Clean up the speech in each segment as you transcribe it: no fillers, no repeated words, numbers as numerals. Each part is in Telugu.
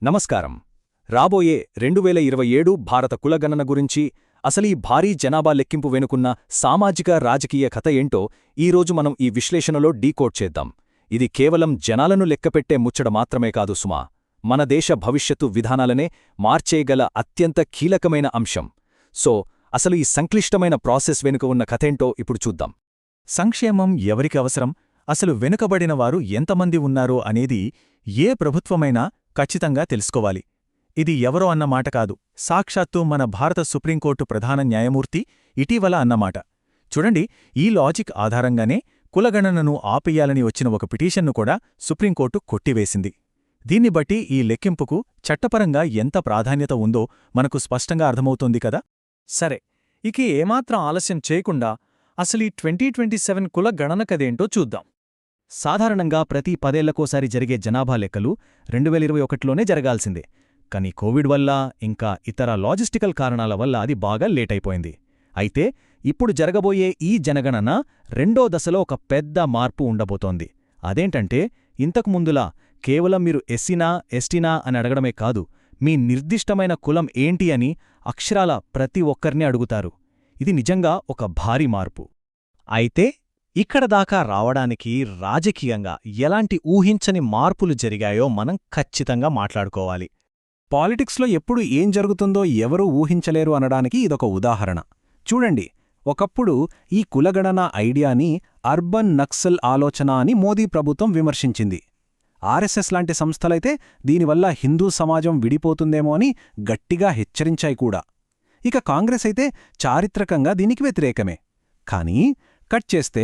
నమస్కారం. రాబోయే 2027 భారత కులగణన గురించి, అసలీ భారీ జనాభా లెక్కింపు వెనుకున్న సామాజిక రాజకీయ కథ ఏంటో ఈరోజు మనం ఈ విశ్లేషణలో డీకోడ్ చేద్దాం. ఇది కేవలం జనాలను లెక్కపెట్టే ముచ్చట మాత్రమే కాదు సుమా, మన దేశ భవిష్యత్తు విధానాలనే మార్చేయగల అత్యంత కీలకమైన అంశం. అసలు ఈ సంక్లిష్టమైన ప్రాసెస్ వెనుక ఉన్న కథేంటో ఇప్పుడు చూద్దాం. సంక్షేమం ఎవరికి అవసరం, అసలు వెనుకబడినవారు ఎంతమంది ఉన్నారో అనేది ఏ ప్రభుత్వమైనా ఖచ్చితంగా తెలుసుకోవాలి. ఇది ఎవరో అన్నమాట కాదు, సాక్షాత్తు మన భారత సుప్రీంకోర్టు ప్రధాన న్యాయమూర్తి ఇటీవల అన్నమాట. చూడండి, ఈ లాజిక్ ఆధారంగానే కులగణనను ఆపేయాలని వచ్చిన ఒక పిటిషన్ను కూడా సుప్రీంకోర్టు కొట్టివేసింది. దీన్ని బట్టి ఈ లెక్కింపుకు చట్టపరంగా ఎంత ప్రాధాన్యత ఉందో మనకు స్పష్టంగా అర్థమవుతోంది కదా. సరే, ఇక ఏమాత్రం ఆలస్యం చేయకుండా అసలీ 2027 కుల గణనకదేంటో చూద్దాం. సాధారణంగా ప్రతి 10 ఏళ్లకోసారి జరిగే జనాభా లెక్కలు 2021లోనే జరగాల్సిందే. కానీ కోవిడ్ వల్ల ఇంకా ఇతర లాజిస్టికల్ కారణాల వల్ల అది బాగా లేటైపోయింది. అయితే ఇప్పుడు జరగబోయే ఈ జనగణన రెండో దశలో ఒక పెద్ద మార్పు ఉండబోతోంది. అదేంటంటే, ఇంతకుముందులా కేవలం మీరు ఎస్సీనా ఎస్టీనా అని అడగడమే కాదు, మీ నిర్దిష్టమైన కులం ఏంటి అని అక్షరాల ప్రతి ఒక్కరిని అడుగుతారు. ఇది నిజంగా ఒక భారీ మార్పు. అయితే ఇక్కడ దాకా రావడానికి రాజకీయంగా ఎలాంటి ఊహించని మార్పులు జరిగాయో మనం ఖచ్చితంగా మాట్లాడుకోవాలి. పాలిటిక్స్లో ఎప్పుడు ఏం జరుగుతుందో ఎవరూ ఊహించలేరు అనడానికి ఇదొక ఉదాహరణ. చూడండి, ఒకప్పుడు ఈ కులగణన ఐడియాని అర్బన్ నక్సల్ ఆలోచన అని మోదీ ప్రభుత్వం విమర్శించింది. ఆర్ఎస్ఎస్ లాంటి సంస్థలైతే దీనివల్ల హిందూ సమాజం విడిపోతుందేమో అని గట్టిగా హెచ్చరించాయి కూడా. ఇక కాంగ్రెస్ అయితే చారిత్రకంగా దీనికి వ్యతిరేకమే. కానీ కట్ చేస్తే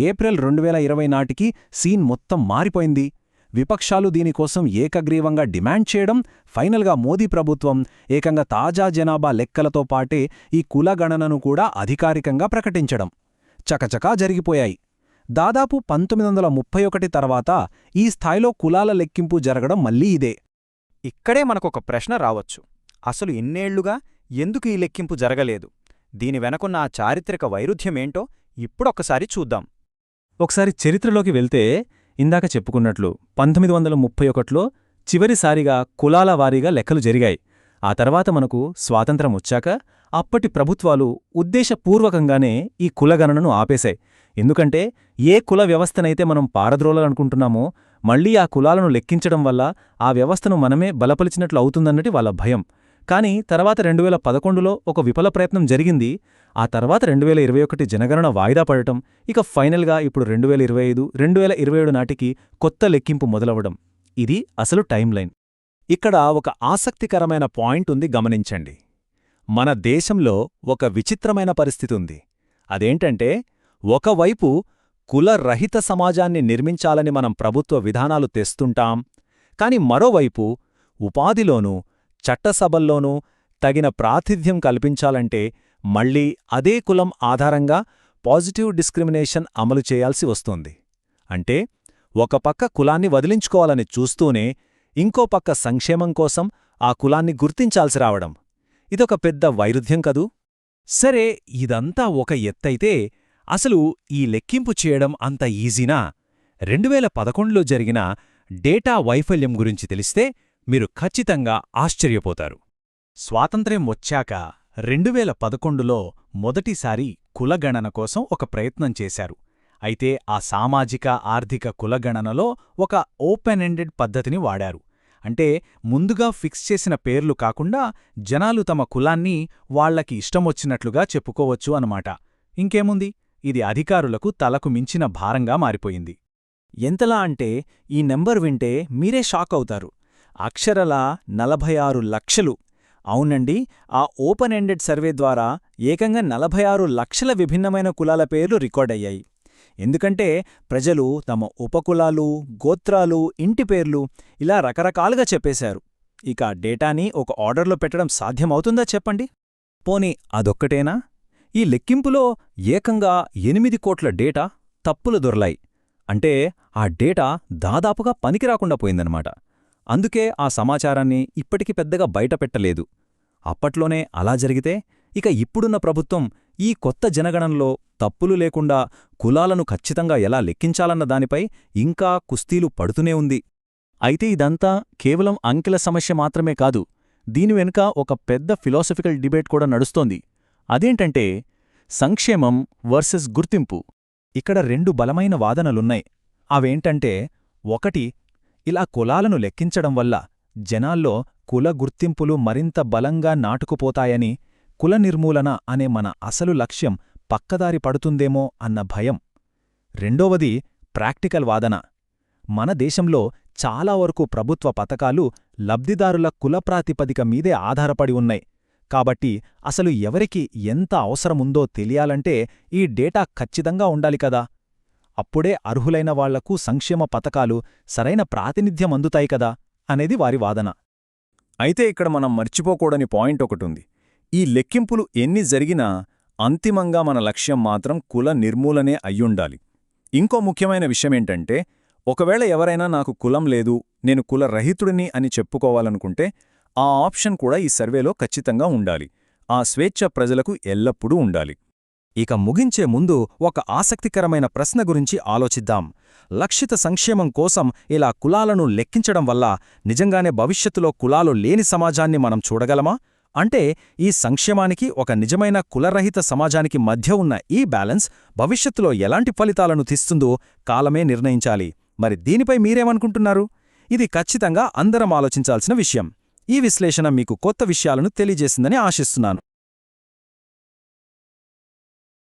ఏప్రిల్ 2020 నాటికి సీన్ మొత్తం మారిపోయింది. విపక్షాలు దీనికోసం ఏకగ్రీవంగా డిమాండ్ చేయడం, ఫైనల్గా మోదీ ప్రభుత్వం ఏకంగా తాజా జనాభా లెక్కలతో పాటే ఈ కులగణనను కూడా అధికారికంగా ప్రకటించడం చకచకా జరిగిపోయాయి. దాదాపు 1931 తర్వాత ఈ స్థాయిలో కులాల లెక్కింపు జరగడం మళ్లీ ఇదే. ఇక్కడే మనకొక ప్రశ్న రావచ్చు. అసలు ఇన్నేళ్లుగా ఎందుకు ఈ లెక్కింపు జరగలేదు? దీని వెనకున్న ఆ చారిత్రక వైరుధ్యమేంటో ఇప్పుడొక్కసారి చూద్దాం. ఒకసారి చరిత్రలోకి వెళ్తే, ఇందాక చెప్పుకున్నట్లు 1931లో చివరిసారిగా కులాల వారీగా లెక్కలు జరిగాయి. ఆ తర్వాత మనకు స్వాతంత్రం వచ్చాక అప్పటి ప్రభుత్వాలు ఉద్దేశపూర్వకంగానే ఈ కులగణనను ఆపేశాయి. ఎందుకంటే ఏ కుల వ్యవస్థనైతే మనం పారద్రోలాలనుకుంటున్నామో మళ్లీ ఆ కులాలను లెక్కించడం వల్ల ఆ వ్యవస్థను మనమే బలపలిచినట్లు అవుతుందన్నటి వాళ్ళ భయం. కానీ తర్వాత 2011లో ఒక విఫల ప్రయత్నం జరిగింది. ఆ తర్వాత 2021 జనగణన వాయిదా పడటం, ఇక ఫైనల్గా ఇప్పుడు 2025, 2027 నాటికి కొత్త లెక్కింపు మొదలవడం. ఇది అసలు టైంలైన్. ఇక్కడ ఒక ఆసక్తికరమైన పాయింట్ ఉంది, గమనించండి. మన దేశంలో ఒక విచిత్రమైన పరిస్థితుంది. అదేంటంటే, ఒకవైపు కులరహిత సమాజాన్ని నిర్మించాలని మనం ప్రభుత్వ విధానాలు తెస్తుంటాం. కాని మరోవైపు ఉపాధిలోనూ చట్టసభల్లోనూ తగిన ప్రాతిథ్యం కల్పించాలంటే మళ్లీ అదే కులం ఆధారంగా పాజిటివ్ డిస్క్రిమినేషన్ అమలు చేయాల్సి వస్తుంది. అంటే ఒక పక్క కులాన్ని వదిలించుకోవాలని చూస్తూనే ఇంకో పక్క సంక్షేమం కోసం ఆ కులాన్ని గుర్తించాల్సి రావడం. ఇదొక పెద్ద వైరుధ్యం కదూ. సరే, ఇదంతా ఒక ఎత్తైతే అసలు ఈ లెక్కింపు చేయడం అంత ఈజీనా? 2011లో జరిగిన డేటా వైఫల్యం గురించి తెలిస్తే మీరు ఖచ్చితంగా ఆశ్చర్యపోతారు. స్వాతంత్ర్యం వచ్చాక 2011లో మొదటిసారి కులగణన కోసం ఒక ప్రయత్నం చేశారు. అయితే ఆ సామాజిక ఆర్థిక కులగణనలో ఒక ఓపెన్ ఎండెడ్ పద్ధతిని వాడారు. అంటే ముందుగా ఫిక్స్ చేసిన పేర్లు కాకుండా జనాలు తమ కులాన్ని వాళ్లకి ఇష్టమొచ్చినట్లుగా చెప్పుకోవచ్చు అనమాట. ఇంకేముంది, ఇది అధికారులకు తలకు మించిన భారంగా మారిపోయింది. ఎంతలా అంటే ఈ నెంబర్ వింటే మీరే షాక్ అవుతారు. అక్షరలా 46 లక్షలు. అవునండి, ఆ ఓపెన్ ఎండెడ్ సర్వే ద్వారా ఏకంగా 46 లక్షల విభిన్నమైన కులాల పేర్లు రికార్డయ్యాయి. ఎందుకంటే ప్రజలు తమ ఉపకులాలు, గోత్రాలు, ఇంటి పేర్లు ఇలా రకరకాలుగా చెప్పేశారు. ఇక డేటాని ఒక ఆర్డర్లో పెట్టడం సాధ్యమవుతుందా చెప్పండి? పోనీ అదొక్కటేనా? ఈ లెక్కింపులో ఏకంగా 8 కోట్ల డేటా తప్పులు దొర్లాయి. అంటే ఆ డేటా దాదాపుగా పనికిరాకుండా పోయిందనమాట. అందుకే ఆ సమాచారాన్ని ఇప్పటికి పెద్దగా బయటపెట్టలేదు. అప్పట్లోనే అలా జరిగితే ఇక ఇప్పుడున్న ప్రభుత్వం ఈ కొత్త జనగణనలో తప్పులు లేకుండా కులాలను ఖచ్చితంగా ఎలా లెక్కించాలన్న దానిపై ఇంకా కుస్తీలు పడుతూనే ఉంది. అయితే ఇదంతా కేవలం అంకెల సమస్య మాత్రమే కాదు, దీని వెనుక ఒక పెద్ద ఫిలాసఫికల్ డిబేట్ కూడా నడుస్తోంది. అదేంటంటే సంక్షేమం వర్సెస్ గుర్తింపు. ఇక్కడ రెండు బలమైన వాదనలున్నాయి. అవేంటంటే, ఒకటి, ఇలా కులాలను లెక్కించడం వల్ల జనాల్లో కుల గుర్తింపులు మరింత బలంగా నాటుకుపోతాయని, కుల నిర్మూలన అనే మన అసలు లక్ష్యం పక్కదారి పడుతుందేమో అన్న భయం. రెండోవది ప్రాక్టికల్ వాదన. మన దేశంలో చాలా వరకు ప్రభుత్వ పథకాలు లబ్ధిదారుల కుల ప్రాతిపదిక మీదే ఆధారపడి ఉన్నాయి. కాబట్టి అసలు ఎవరికి ఎంత అవసరముందో తెలియాలంటే ఈ డేటా ఖచ్చితంగా ఉండాలి కదా. అప్పుడే అర్హులైన వాళ్లకు సంక్షేమ పథకాలు సరైన ప్రాతినిధ్యం అందుతాయి కదా అనేది వారి వాదన. అయితే ఇక్కడ మనం మర్చిపోకూడని పాయింట్ ఒకటుంది. ఈ లెక్కింపులు ఎన్ని జరిగినా అంతిమంగా మన లక్ష్యం మాత్రం కుల నిర్మూలనే అయ్యుండాలి. ఇంకో ముఖ్యమైన విషయమేంటంటే, ఒకవేళ ఎవరైనా నాకు కులం లేదు, నేను కులరహితుడిని అని చెప్పుకోవాలనుకుంటే ఆ ఆప్షన్ కూడా ఈ సర్వేలో ఖచ్చితంగా ఉండాలి. ఆ స్వేచ్ఛ ప్రజలకు ఎల్లప్పుడూ ఉండాలి. ఇక ముగించే ముందు ఒక ఆసక్తికరమైన ప్రశ్న గురించి ఆలోచిద్దాం. లక్షిత సంక్షేమం కోసం ఇలా కులాలను లెక్కించడం వల్ల నిజంగానే భవిష్యత్తులో కులాలు లేని సమాజాన్ని మనం చూడగలమా? అంటే ఈ సంక్షేమానికి, ఒక నిజమైన కులరహిత సమాజానికి మధ్య ఉన్న ఈ బ్యాలెన్స్ భవిష్యత్తులో ఎలాంటి ఫలితాలను తీస్తుందో కాలమే నిర్ణయించాలి. మరి దీనిపై మీరేమనుకుంటున్నారు? ఇది ఖచ్చితంగా అందరం ఆలోచించాల్సిన విషయం. ఈ విశ్లేషణ మీకు కొత్త విషయాలను తెలియజేసిందని ఆశిస్తున్నాను.